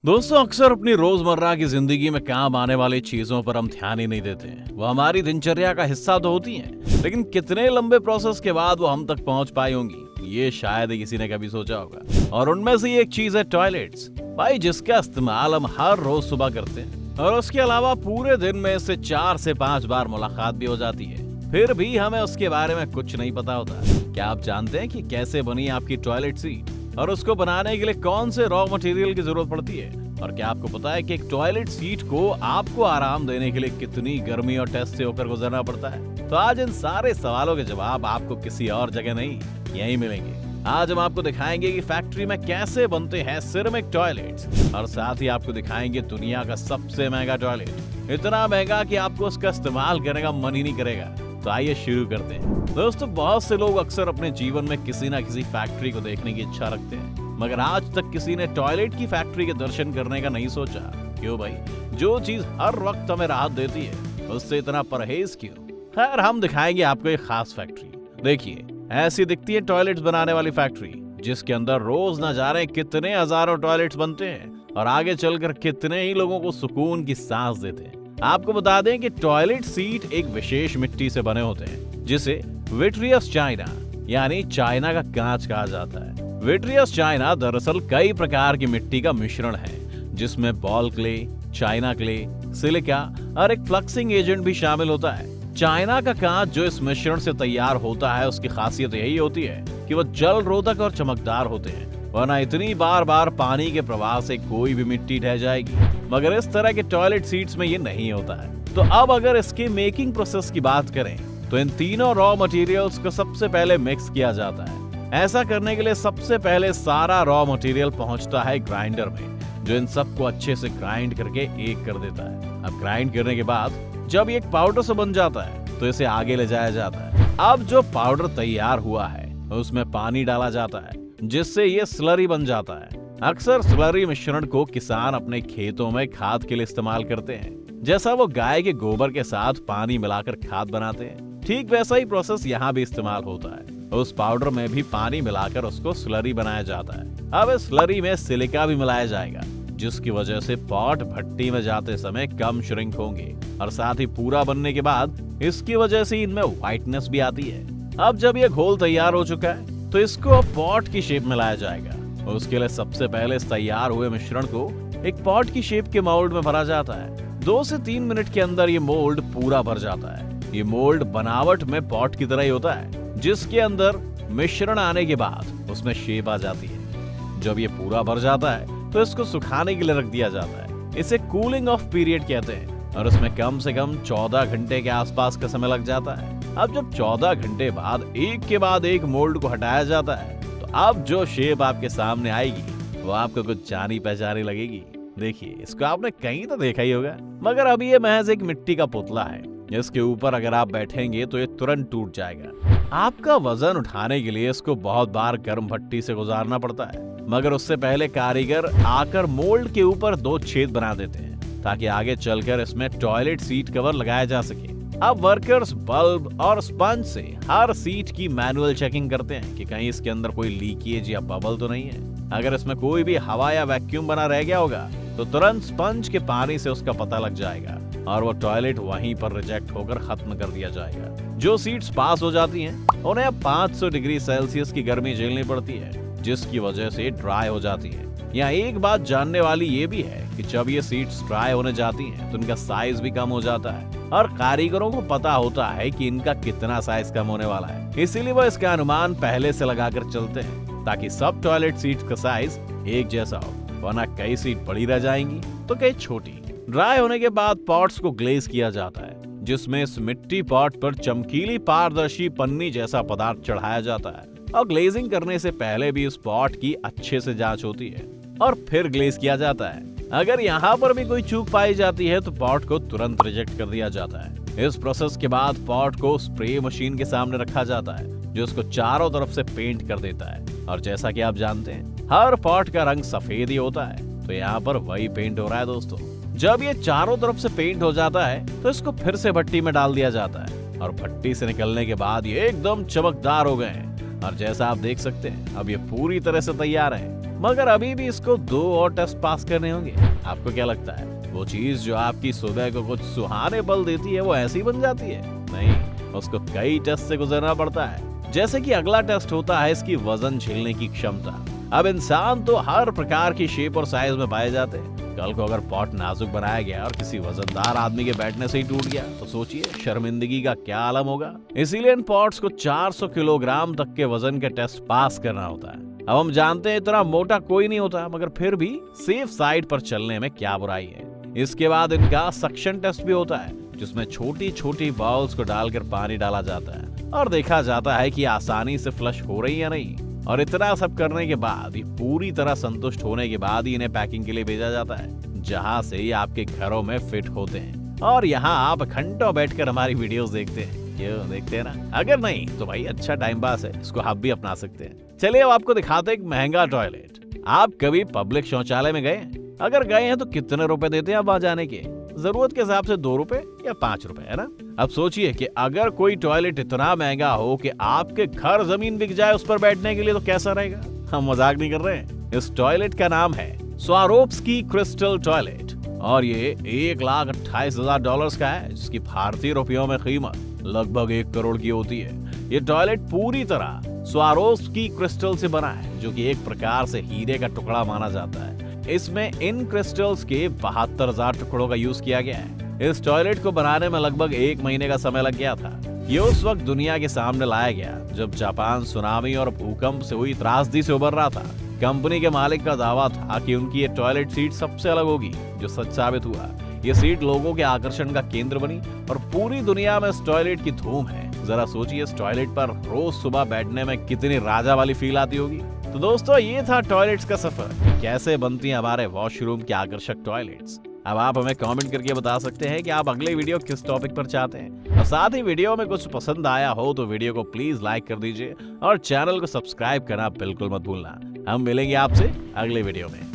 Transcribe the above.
दोस्तों, अक्सर अपनी रोजमर्रा की जिंदगी में काम आने वाली चीजों पर हम ध्यान ही नहीं देते हैं। वो हमारी दिनचर्या का हिस्सा तो होती हैं, लेकिन कितने लंबे प्रोसेस के बाद वो हम तक पहुंच पाई होंगी, ये शायद ही किसी ने कभी सोचा होगा। और उनमें से एक चीज है टॉयलेट्स, भाई, जिसका इस्तेमाल हम हर रोज सुबह करते हैं। और उसके अलावा पूरे दिन में इससे 4 से 5 बार मुलाकात भी हो जाती है, फिर भी हमें उसके बारे में कुछ नहीं पता होता। क्या आप जानते हैं कि कैसे बनी आपकी टॉयलेट सीट और उसको बनाने के लिए कौन से रॉ मटेरियल की जरूरत पड़ती है? और क्या आपको पता है कि एक टॉयलेट सीट को आपको आराम देने के लिए कितनी गर्मी और टेस्ट से होकर गुजरना पड़ता है? तो आज इन सारे सवालों के जवाब आपको किसी और जगह नहीं, यहीं मिलेंगे। आज हम आपको दिखाएंगे कि फैक्ट्री में कैसे बनते हैं सिरेमिक टॉयलेट्स, और साथ ही आपको दिखाएंगे दुनिया का सबसे महंगा टॉयलेट, इतना महंगा कि आपको उसका इस्तेमाल करने का मन ही नहीं करेगा। तो आइए शुरू करते हैं। दोस्तों, बहुत से लोग अक्सर अपने जीवन में किसी न किसी फैक्ट्री को देखने की इच्छा रखते हैं, मगर आज तक किसी ने टॉयलेट की फैक्ट्री के दर्शन करने का नहीं सोचा। क्यों भाई? जो चीज हर वक्त हमें राहत देती है, उससे इतना परहेज क्यों? खैर, हम दिखाएंगे आपको एक खास फैक्ट्री। देखिए, ऐसी दिखती है टॉयलेट्स बनाने वाली फैक्ट्री, जिसके अंदर रोज न जाने कितने हजारों टॉयलेट्स बनते हैं और आगे चलकर कितने ही लोगों को सुकून की सांस देते हैं। आपको बता दें कि टॉयलेट सीट एक विशेष मिट्टी से बने होते हैं, जिसे विट्रियस चाइना यानी चाइना का कांच कहा जाता है। विट्रियस चाइना दरअसल कई प्रकार की मिट्टी का मिश्रण है, जिसमें ball clay, China clay, silica और एक फ्लक्सिंग एजेंट भी शामिल होता है। चाइना का कांच जो इस मिश्रण से तैयार होता है, उसकी खासियत यही होती है कि वो जल रोधक और चमकदार होते हैं, वरना इतनी बार बार पानी के प्रवाह से कोई भी मिट्टी ढह जाएगी। मगर इस तरह के टॉयलेट सीट्स में ये नहीं होता है। तो अब अगर इसके मेकिंग प्रोसेस की बात करें, तो इन तीनों रॉ मटेरियल्स को सबसे पहले मिक्स किया जाता है। ऐसा करने के लिए सबसे पहले सारा रॉ मटेरियल पहुंचता है ग्राइंडर में, जो इन सबको अच्छे से ग्राइंड करके एक कर देता है। अब ग्राइंड करने के बाद जब ये एक पाउडर से बन जाता है, तो इसे आगे ले जाया जाता है। अब जो पाउडर तैयार हुआ है, उसमें पानी डाला जाता है, जिससे ये स्लरी बन जाता है। अक्सर स्लरी मिश्रण को किसान अपने खेतों में खाद के लिए इस्तेमाल करते हैं, जैसा वो गाय के गोबर के साथ पानी मिलाकर खाद बनाते हैं। ठीक वैसा ही प्रोसेस यहाँ भी इस्तेमाल होता है। उस पाउडर में भी पानी मिलाकर उसको स्लरी बनाया जाता है। अब इस स्लरी में सिलिका भी मिलाया जाएगा, जिसकी वजह से पॉट भट्टी में जाते समय कम श्रिंक होंगे, और साथ ही पूरा बनने के बाद इसकी वजह से इनमें व्हाइटनेस भी आती है। अब जब ये घोल तैयार हो चुका है, तो इसको अब पॉट की शेप में लाया जाएगा। उसके लिए सबसे पहले इस तैयार हुए मिश्रण को एक पॉट की शेप के मोल्ड में भरा जाता है। 2 से 3 मिनट के अंदर ये मोल्ड पूरा भर जाता है। ये मोल्ड बनावट में पॉट की तरह ही होता है, जिसके अंदर मिश्रण आने के बाद उसमें शेप आ जाती है। जब ये पूरा भर जाता है, तो इसको सुखाने के लिए रख दिया जाता है। इसे कूलिंग ऑफ पीरियड कहते हैं, और इसमें कम से कम 14 घंटे के आसपास का समय लग जाता है। अब जब 14 घंटे बाद एक के बाद एक मोल्ड को हटाया जाता है, तो अब जो शेप आपके सामने आएगी, वो आपको कुछ जानी पहचानी लगेगी। देखिए, इसको आपने कहीं तो देखा ही होगा, मगर अभी ये महज एक मिट्टी का पुतला है। इसके ऊपर अगर आप बैठेंगे तो ये तुरंत टूट जाएगा। आपका वजन उठाने के लिए इसको बहुत बार गर्म भट्टी से गुजारना पड़ता है, मगर उससे पहले कारीगर आकर मोल्ड के ऊपर 2 छेद बना देते हैं, ताकि आगे चलकर इसमें टॉयलेट सीट कवर लगाया जा सके। अब वर्कर्स बल्ब और स्पंज से हर सीट की मैनुअल चेकिंग करते हैं कि कहीं इसके अंदर कोई लीकेज या बबल तो नहीं है। अगर इसमें कोई भी हवा या वैक्यूम बना रह गया होगा, तो तुरंत स्पंज के पानी से उसका पता लग जाएगा, और वो टॉयलेट वहीं पर रिजेक्ट होकर खत्म कर दिया जाएगा। जो सीट्स पास हो जाती हैं, उन्हें अब 500 डिग्री सेल्सियस की गर्मी झेलनी पड़ती है, जिसकी वजह से ड्राई हो जाती है। यहाँ एक बात जानने वाली ये भी है कि जब ये सीट्स ड्राई होने जाती हैं, तो इनका साइज भी कम हो जाता है, और कारीगरों को पता होता है कि इनका कितना साइज कम होने वाला है। इसीलिए वो इसका अनुमान पहले से लगाकर चलते हैं, ताकि सब टॉयलेट सीट्स का साइज एक जैसा हो, वरना कई सीट बड़ी रह जाएंगी तो कई छोटी। ड्राई होने के बाद पॉट्स को ग्लेज किया जाता है, जिसमें इस मिट्टी पॉट पर चमकीली पारदर्शी पन्नी जैसा पदार्थ चढ़ाया जाता है, और ग्लेजिंग करने से पहले भी इस पॉट की अच्छे से जांच होती है, और फिर ग्लेज किया जाता है। अगर यहाँ पर भी कोई चूक पाई जाती है, तो पॉट को तुरंत रिजेक्ट कर दिया जाता है। इस प्रोसेस के बाद पॉट को स्प्रे मशीन के सामने रखा जाता है, जो उसको चारों तरफ से पेंट कर देता है। और जैसा कि आप जानते हैं, हर पॉट का रंग सफेद ही होता है, तो यहाँ पर वही पेंट हो रहा है। दोस्तों, जब ये चारों तरफ से पेंट हो जाता है, तो इसको फिर से भट्टी में डाल दिया जाता है, और भट्टी से निकलने के बाद ये एकदम चमकदार हो गए हैं। और जैसा आप देख सकते हैं, अब ये पूरी तरह से तैयार है। मगर अभी भी इसको 2 और टेस्ट पास करने होंगे। आपको क्या लगता है, वो चीज जो आपकी सुबह को कुछ सुहाने पल देती है वो ऐसी बन जाती है? नहीं, उसको कई टेस्ट से गुजरना पड़ता है। जैसे कि अगला टेस्ट होता है इसकी वजन झेलने की क्षमता। अब इंसान तो हर प्रकार की शेप और साइज में पाए जाते हैं। कल को अगर पॉट नाजुक बनाया गया और किसी वजनदार आदमी के बैठने से ही टूट गया तो सोचिए शर्मिंदगी का क्या आलम होगा। इसीलिए इन पॉट्स को 400 किलोग्राम तक के वजन के टेस्ट पास करना होता है। अब हम जानते हैं इतना मोटा कोई नहीं होता, मगर फिर भी सेफ साइड पर चलने में क्या बुराई है। इसके बाद इनका सक्शन टेस्ट भी होता है, जिसमें छोटी छोटी बॉल्स को डालकर पानी डाला जाता है और देखा जाता है कि आसानी से फ्लश हो रही या नहीं। और इतना सब करने के बाद ये पूरी तरह संतुष्ट होने के बाद ही इन्हें पैकिंग के लिए भेजा जाता है, जहां से ये आपके घरों में फिट होते हैं। और यहाँ आप घंटों बैठकर हमारी वीडियोस देखते हैं। क्यों देखते हैं ना? अगर नहीं तो भाई अच्छा टाइम पास है, इसको आप भी अपना सकते हैं। चलिए अब आपको दिखाते हैं एक महंगा टॉयलेट। आप कभी पब्लिक शौचालय में गए? अगर गए हैं तो कितने रुपए देते हैं आप वहां जाने के? जरूरत के हिसाब से 2 रुपए या 5 रुपए, है ना? अब सोचिए कि अगर कोई टॉयलेट इतना महंगा हो कि आपके घर जमीन बिक जाए उस पर बैठने के लिए, तो कैसा रहेगा? हम मजाक नहीं कर रहे हैं। इस टॉयलेट का नाम है स्वारोव्स्की क्रिस्टल टॉयलेट और ये $1,28,000 का है, जिसकी भारतीय रुपयों में कीमत लगभग 1 करोड़ की होती है। ये टॉयलेट पूरी तरह स्वारोव्स्की क्रिस्टल से बना है, जो कि एक प्रकार से हीरे का टुकड़ा माना जाता है। इसमें इन क्रिस्टल्स के 72,000 टुकड़ों का यूज किया गया है। इस टॉयलेट को बनाने में लगभग 1 महीने का समय लग गया था। ये उस वक्त दुनिया के सामने लाया गया जब जापान सुनामी और भूकंप से हुई त्रासदी से उबर रहा था। कंपनी के मालिक का दावा था कि उनकी ये टॉयलेट सीट सबसे अलग होगी, जो सच साबित हुआ। ये सीट लोगों के आकर्षण का केंद्र बनी और पूरी दुनिया में इस टॉयलेट की धूम है। जरा सोचिए इस टॉयलेट पर रोज सुबह बैठने में कितनी राजा वाली फील आती होगी। तो दोस्तों ये था टॉयलेट्स का सफर, कैसे बनती हैं हमारे वॉशरूम के आकर्षक टॉयलेट्स। अब आप हमें कमेंट करके बता सकते हैं कि आप अगले वीडियो किस टॉपिक पर चाहते हैं। और साथ ही वीडियो में कुछ पसंद आया हो तो वीडियो को प्लीज लाइक कर दीजिए और चैनल को सब्सक्राइब करना बिल्कुल मत भूलना। हम मिलेंगे आपसे अगले वीडियो में।